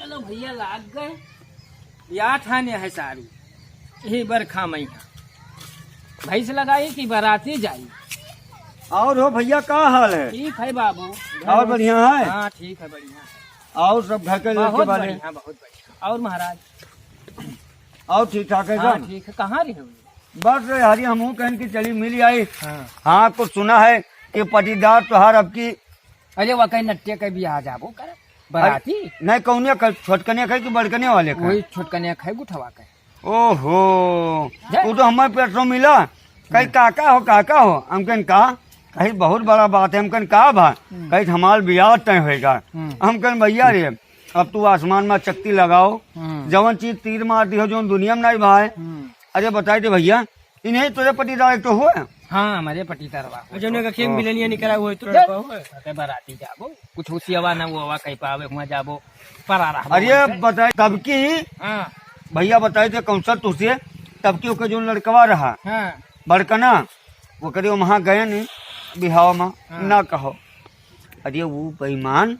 चलो भैया लाग गए या ठाने है सारी यही बरखा में भैंस लगाई कि बाराती जाई। और हो भैया का हाल है? ठीक है बाबू। और बढ़िया है? हाँ ठीक है बढ़िया। और सब घर के बहुत वाले बढ़िया बहुत बढ़िया। और महाराज और ठीक ठाक है हाँ सब? ठीक है। कहाँ रहे हो? बस हरी हम कहन की चली मिली आई। हाँ। हाँ कुछ सुना है कि पटीदार त्योहार अब की अरे वह कहीं नट्टे के भी आ जाबो कर बाराती। नहीं कौनिया छोटकनिया खाई कि बड़कने वाले का? वही छोटकनिया खाए गुठवा के। ओहो वो तो हमारे पेट्रोल मिला कहीं काका हो हम कहन का कहीं बहुत बड़ा बात है। हम कहन का भा कहीं हमारे ब्याह तय होगा। हम कहन भैया रे अब तू आसमान में चक्ति लगाओ जवन चीज तीर मार दी हो जो दुनिया में नहीं भाई। अरे बताई दे भैया इन्हें तुझे पटीदार एक तो हुआ? हाँ हमारे पटीदारवा जौने का खेत मिलनिया निकला हुआ तो अरे बाराती जाबो कुछ हुसियावा ना वो कहीं पावे हुआ जाबो पर आ रहा। अरे बताए तब की हाँ भैया बताए थे कौन सा तुझसे तब की ओके जो लड़कवा रहा हाँ बड़कना वो कभी वहाँ गए नहीं बिहाव में ना कहो। अरे वो बेईमान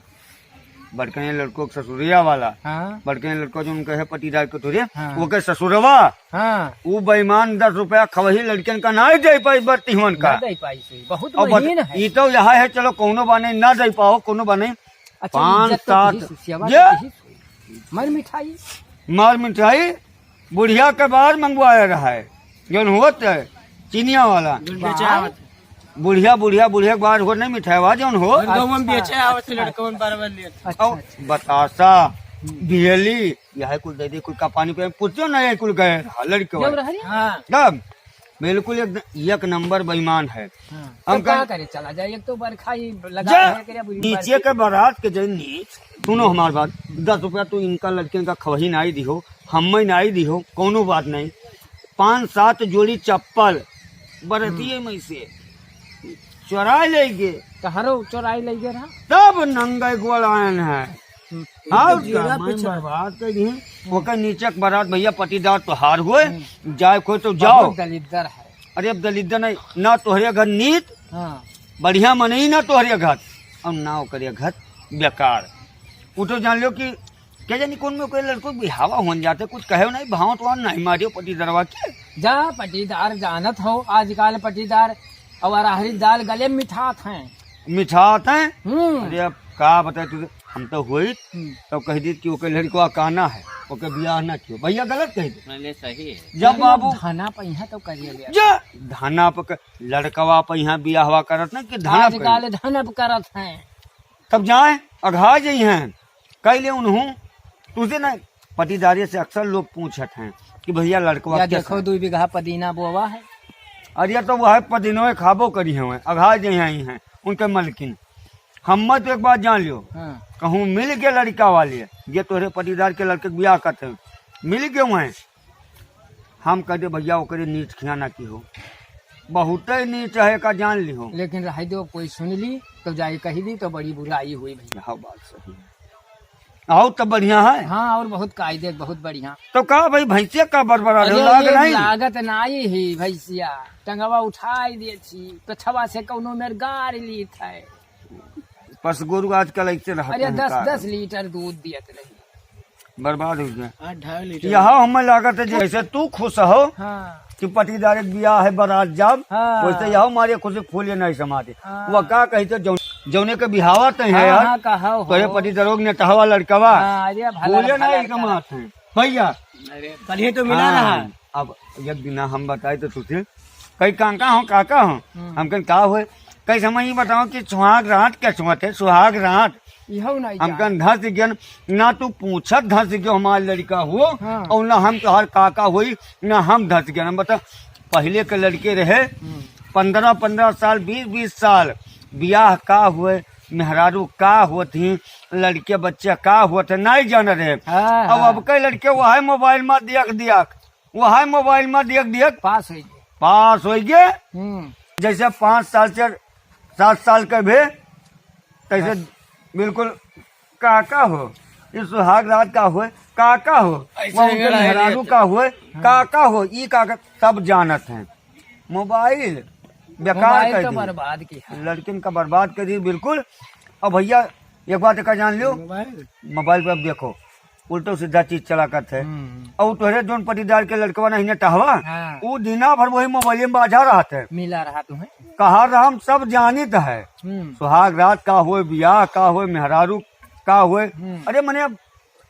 बड़कने लड़कों के ससुरिया वाला हाँ बड़कने लड़को जो उनका है पटीदार के तुरे हाँ। वो के ससुरवा हाँ वो बेईमान 10 रुपया खवही लड़कियन का ना दे पाई बत्तीवन का। ना दे पाई से बहुत और महीन है। ये तो यहाँ है चलो कोनो बाने ना दे पाओ कोनो बाने अच्छा, 5-7 ये मर मिठाई मार मिठाई बुढ़िया के बाद मंगवाया रहा है जो होत है चीनिया वाला बुढ़िया के बाद हो नहीं मिठाई हुआ जो हो बेचे आवत लड़कवन बराबर ले। अच्छा, और बतासा बिहली यह कुल दे दे कुल का पानी पे पूछो ना ये कुल गए लड़के जब रह रही? हाँ तब बिल्कुल एक नंबर बेईमान है। हम क्या करे चला जाए एक तो बरखा ही लगा है करे बुरी नीचे के बारात के जो नीच सुनो हमारी बात 10 रुपया तो इनका लड़के का खवही नाई दी हो हम नाई दी हो कोनो बात नहीं 5-7 जोड़ी चप्पल बरतिये में से चुरा लेंगे कहारो चोराई ले गए रहा तब नंगे गोल आयन है। बात करी ओकर नीचे के बारात भैया पटीदार त्योहार हुए जाए को तो जाओ। दलिद्दर है। अरे अब दलिद्दर नहीं ना तोहरे घर नीत हाँ बढ़िया मनई ना तोहरे घर और ना ओकरे घर बेकार। वो तो जान लो कि क्या जानी कौन में कोई लड़को बिहावा हो जाते कुछ कहे नहीं भाव तो नहीं मारियो पटीदारवा के जा पटीदार जानत हो आजकल पटीदार और अरहरी दाल गले में मिठात हैं। मिठात है। अरे अब का बताए तुझे हम तो हुई तो कह दी कि ओके लड़का कहना है ओके ब्याह ना क्यों भैया गलत कह दी सही है। जब बाबू खाना पहिया तो करिए जा धाना पे लड़कवा पे यहाँ बियाह हुआ करत ना कि धाना पे आजकल धनब करत हैं। तब जाए अघा जाइ हैं कह ले उन्हों तुझे ना पटीदारी से अक्सर लोग पूछत हैं कि भैया लड़कवा या कैसा देखो 2 बीघा पदीना बोवा है। अरे तो वह पदिनों खाबो करी है अघा जाइ हैं उनके मलकिन हम तो एक बात जान लियो हाँ। कहूँ मिल गए लड़का वाले ये तोहरे पटीदार के लड़के ब्याह करते मिल गए वहाँ हम कह दे भैया ओकरे नीच खियाना की हो बहुत नीच है का जान ली हो। लेकिन रह दो कोई सुन ली तो जाई कही दी तो बड़ी बुराई हुई भैया। हाँ बात सही है। आओ तब बढ़िया है। हाँ और बहुत कायदे बहुत बढ़िया। तो कहा भाई भैंसिया का बरबरा लाग नहीं लागत नहीं ही भैसिया टंगवा उठाई दिए छी पछवा से कौनो मेर गाड़ ली था। पस गोरु आजकल ऐसे रहते अरे हैं 10-10 लीटर दूध दियत रही बर्बाद हो गए। 2.5 लीटर यहाँ हमें लागत है जैसे तू खुश हो हाँ कि पटीदार एक ब्याह है बारात जब हाँ। वैसे यहाँ हमारे खुशी फूले नहीं समाते हाँ। वो का कहते जौने के बिहावा तो है यार हाँ कहो तोरे पटीदारों ने टहवा लड़कवा हाँ, अरे भला फूले नहीं कमाते हैं भैया। कल तो मिला हाँ। रहा। अब एक दिन हम बताए तो तुझे कई काका हो काका हो हम कहीं का हुए कई समय ये बताओ कि सुहाग रात क्या छुआते है सुहाग रात इहो नहीं हम कन धस गया ना तू पूछत धस गयो हमारे लड़का हो हाँ। और ना हम तोहार काका हुई ना हम धस गया हम बता पहले के लड़के रहे 15-15 साल 20-20 साल ब्याह का हुए मेहरारू का होती लड़के बच्चे का होते नहीं जान रहे। हाँ, अब कई लड़के वह मोबाइल में देख वह मोबाइल में देख पास हो गए। जैसे 5 साल से 7 साल के भी तैसे बिल्कुल काका हो इस सुहाग रात का हुए काका हो मेहरारू का हुए काका हो ई काका सब जानत हैं। मोबाइल बेकार कर दी बर्बाद की लड़किन का बर्बाद कर दी बिल्कुल। और भैया एक बात का जान लियो मोबाइल पे अब देखो उल्टो सीधा चीज चला करते है। और तोहरे जोन पटीदार के लड़कवा नहीं ने टहवा, हाँ। वो दिना भर वही मोबाइल में बाझा रहा थे। मिला रहा तुम्हें। कहा रहा हम सब जानित है, सुहाग रात का होए, बियाह का होए, मेहरारू का होए। अरे मने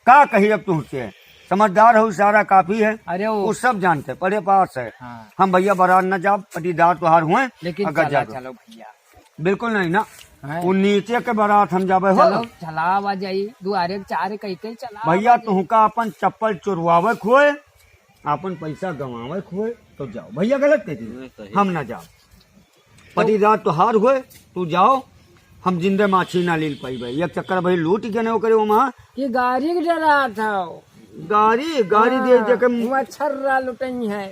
का कही अब तुमसे, समझदार हो, सारा काफी है। अरे वो सब जानते बड़े पास है। हाँ। हम भैया बारात न जा, पटीदार तुहार हुए, लेकिन अगर चला जागो। चलो भैया। बिल्कुल नहीं ना, हैं? वो नीचे के बारात हम जाबे हो। चलो चलावा जाई, दुआरे के चारे कई कई चला। भैया तुहका अपन चप्पल चुरवावे खोए, अपन पैसा गंवावे खोए तो जाओ। भैया गलत कहती, हम ना जाओ। पटीदार तुहार हुए, तू जाओ, हम जिंदे माछी ना लील पाई भाई। एक चक्कर भाई लूट के नहीं करे वहाँ ये गाड़ी के डरा था। गाड़ी गाड़ी दे दे के मच्छर लुटई है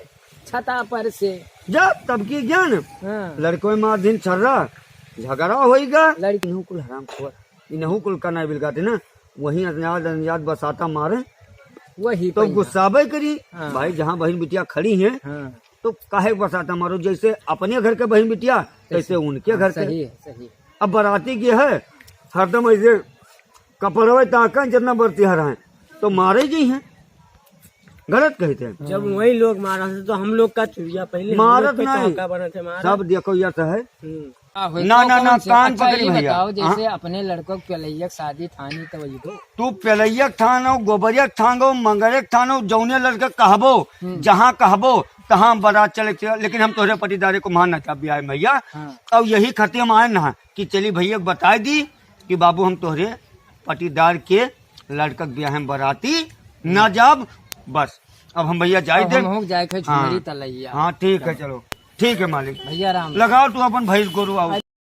छता पर से। जा तब की ज्ञान हाँ। लड़कों में दिन छर्रा झगड़ा होएगा। लड़की इन्हू कुल हराम खोर, इन्हू कुल का नहीं बिलगाते ना, वही अनजाद अनजाद बसाता मारे वही तो पहिया। गुस्साबे करी। हाँ। भाई जहाँ बहन बिटिया खड़ी हैं हाँ। तो काहे बसाता मारो, जैसे अपने घर के बहन बिटिया तैसे उनके घर के। सही है सही है। अब बाराती की है हरदम ऐसे कपड़वे ताकन जितना बरती हरा तो मारे जी हैं, गलत कहते हैं। जब वही लोग मारा थे तो हम लोग का चुरिया पहले मारत नहीं, बना थे मारा। सब देखो यह तो है। ना ना, ना, ना, कान पकड़ी भैया। बताओ जैसे अपने लड़कों की पलैया शादी थानी तो वही दो। तू पेलैयक थानो, गोबरियक थानो, मंगरक थानो, जौने लड़के कहबो, जहाँ कहबो तहाँ बारात चले चले। लेकिन हम तोहरे पटीदारे को मान ना चाहते आए भैया। हाँ। अब यही खते हम आए ना कि चली भैया बता दी कि बाबू हम तोहरे पटीदार के लड़कक ब्याह में बाराती ना जाब। बस अब हम भैया जाए दे। हम जाए थे झुमरी तलैया। हाँ ठीक है, चलो ठीक है मालिक। भैया राम। लगाओ तू अपन भैंस गोरू आओ।